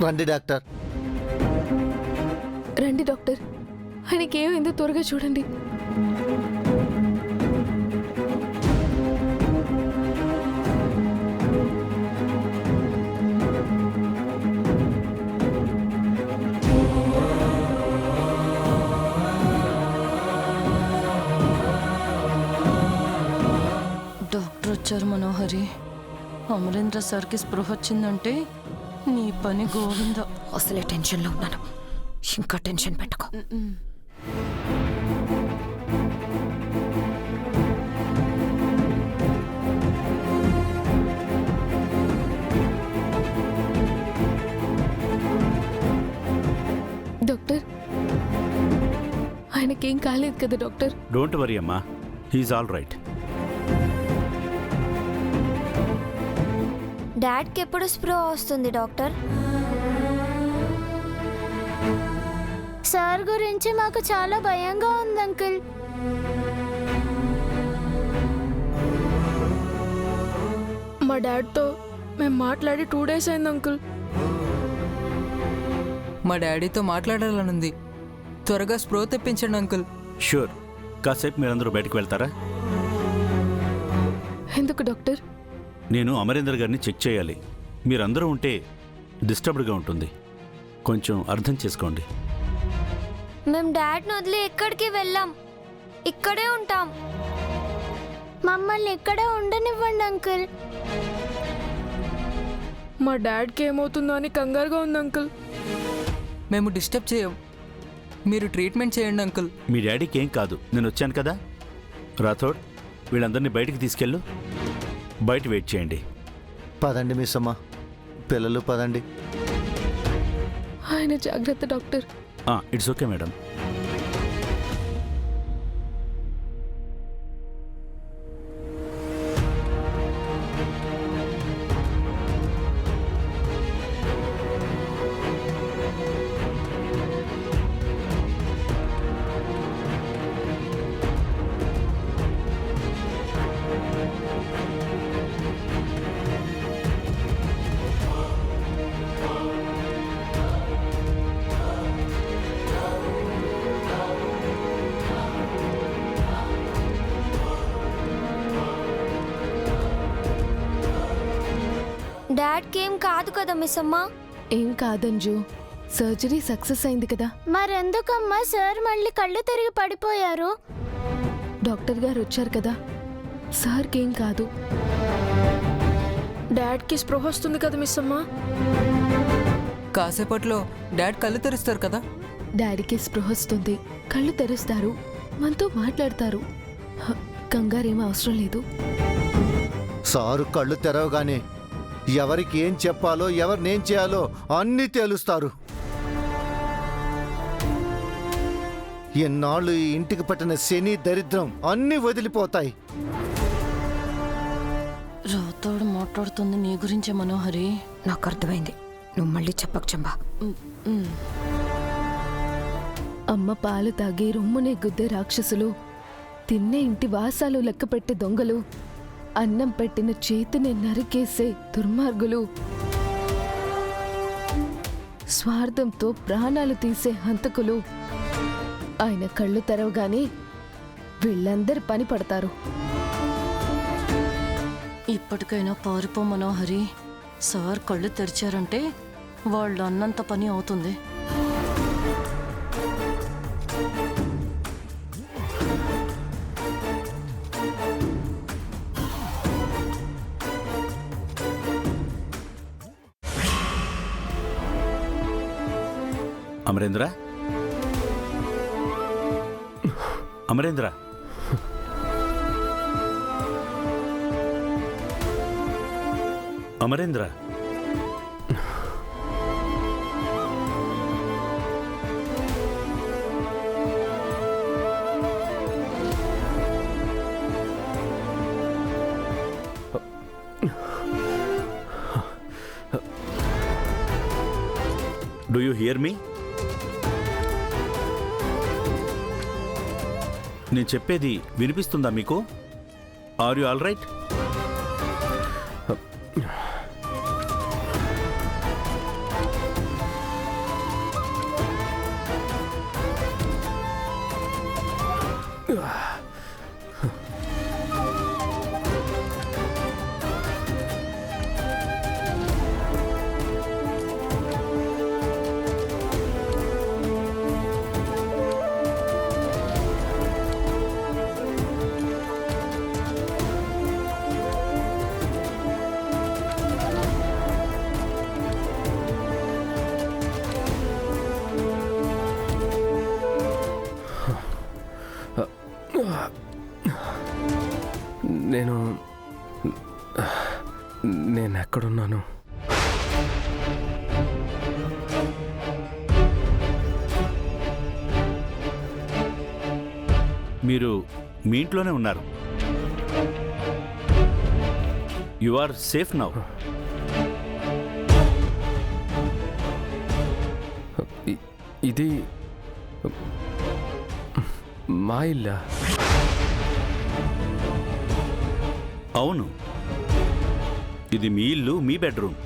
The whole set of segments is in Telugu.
రండి డాక్టర్. రండి డాక్టర్, ఆయనకి ఏమైందో త్వరగా చూడండి. డాక్టర్ వచ్చారు మనోహరి. అమరేంద్ర సార్కి స్పృహ వచ్చిందంటే నీ పని గోవింద. అసలే టెన్షన్లో ఉన్నాను, ఇంకా టెన్షన్ పెట్టుకో. డాక్టర్, ఆయనకేం కాలేదు కదా డాక్టర్? డోంట్ వరీ అమ్మా, హీఈస్ ఆల్ రైట్. డాడ్కి ఎప్పుడు స్ప్రో వస్తుంది డాక్టర్? సార్ గురించి మాకు చాలా భయంగా ఉంది అంకుల్. మా డాడ్తో మేము మాట్లాడి 2 days అయింది అంకుల్. మా డాడీతో మాట్లాడాలనుంది, త్వరగా స్ప్రో తెప్పించండి అంకుల్. షూర్, కాసేపు మీరందరూ బయటకు వెళ్తారా? ఎందుకు డాక్టర్? నేను అమరేంద్ర గారిని చెక్ చేయాలి. మీరందరూ ఉంటే డిస్టర్బ్డ్గా ఉంటుంది, కొంచెం అర్థం చేసుకోండి. మేము డాడ్ని వదిలి ఎక్కడికి వెళ్ళాం, ఇక్కడే ఉంటాం. మమ్మల్ని ఇక్కడే ఉండనివ్వండి అంకుల్. మా డాడ్కి ఏమవుతుందో అని కంగారుగా ఉంది అంకుల్. మేము డిస్టర్బ్ చేయం, మీరు ట్రీట్మెంట్ చేయండి అంకుల్. మీ డాడీకి ఏం కాదు, నేను వచ్చాను కదా. రాథోడ్, వీళ్ళందరినీ బయటికి తీసుకెళ్ళు, బయట వెయిట్ చేయండి. పదండి మిస్ అమ్మ, పిల్లలు పదండి. ఆయన జాగ్రత్త డాక్టర్. It's okay madam. డాడ్కి ఏం కాదు కదా మిస్ అమ్మా? ఏం కాదంజు, సర్జరీ సక్సెస్ అయింది కదా. మరెందుకమ్మా సార్ మళ్ళీ కళ్ళు తిరిగి పడిపోయారు? డాక్టర్ గారు వచ్చారు కదా, సార్కి ఏం కాదు. డాడ్కి స్పృహ వస్తుంది కదా మిస్ అమ్మా. కాసేపట్లో డాడ్ కళ్ళు తెరుస్తారు కదా. డాడీకి స్పృహ వస్తుంది, కళ్ళు తెరుస్తారు, మనతో మాట్లాడతారు. కంగారేం అవసరం లేదు. సారు కళ్ళు తెరవగానే ఎవరికి ఏం చెప్పాలో, ఎవరినేం చేయాలో అన్నీ తేలుస్తారు. ఎన్నాళ్ళు ఈ ఇంటికి పట్టిన శని దరిద్రం అన్నీ వదిలిపోతాయి. రాతోడు మాట్లాడుతుంది నీ గురించే మనోహరి. నాకు అర్థమైంది, నువ్వు మళ్ళీ చెప్పకు చంబా. అమ్మ పాలు తాగి రొమ్మునే గుద్దే రాక్షసులు, తిన్నే ఇంటి వాసాలు లెక్కపెట్టే దొంగలు, అన్నం పెట్టిన చేతిని నరికేసే దుర్మార్గులు, స్వార్థంతో ప్రాణాలు తీసే హంతకులు ఆయన కళ్ళు తెరవగానే వీళ్ళందరి పని పడతారు. ఇప్పటికైనా పారిపో మనోహరి. సార్ కళ్ళు తెరిచారంటే వాళ్ళు అన్నంత పని అవుతుంది. Amarendra, Amarendra, Amarendra, do you hear me? నేను చెప్పేది వినిపిస్తుందా మీకు? Are you all right? నేను ఎక్కడున్నాను? మీరు మీ ఇంట్లోనే ఉన్నారు. You are safe now. ఇది మా ఇల్లా? అవును, ఇది మీ ఇల్లు, మీ బెడ్రూమ్.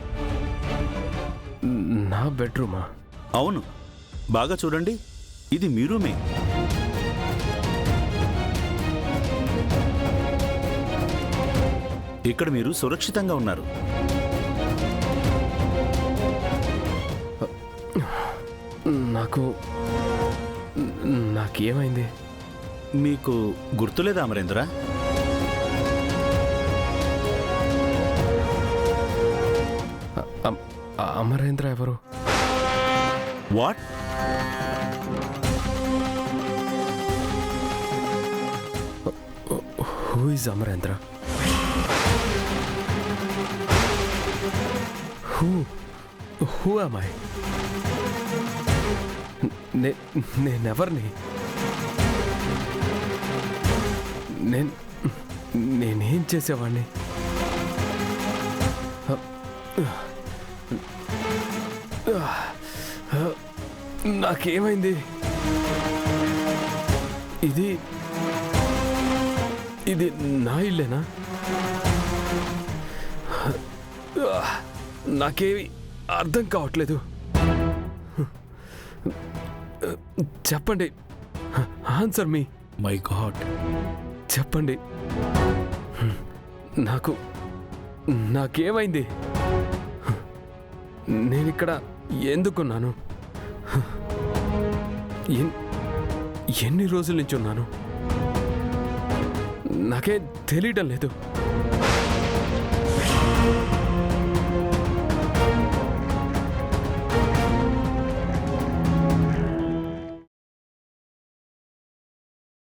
నా బెడ్రూమా? అవును, బాగా చూడండి, ఇది మీ రూమే. ఇక్కడ మీరు సురక్షితంగా ఉన్నారు. నాకేమైంది? మీకు గుర్తులేదా అమరేంద్ర? అమరేంద్ర ఎవరు? What? Who is Amarendra? Who am I? నేనెవరిని? నేనేం చేసేవాడిని? నాకేమైంది? ఇది నా ఇల్లేనా? నాకేమి అర్థం కావట్లేదు. చెప్పండి, ఆన్సర్ మీ. మై గాడ్, చెప్పండి, నాకేమైంది? నేనిక్కడ ఎందుకున్నాను? ఎన్ని రోజుల నుంచి ఉన్నాను? నాకేం తెలియటం లేదు.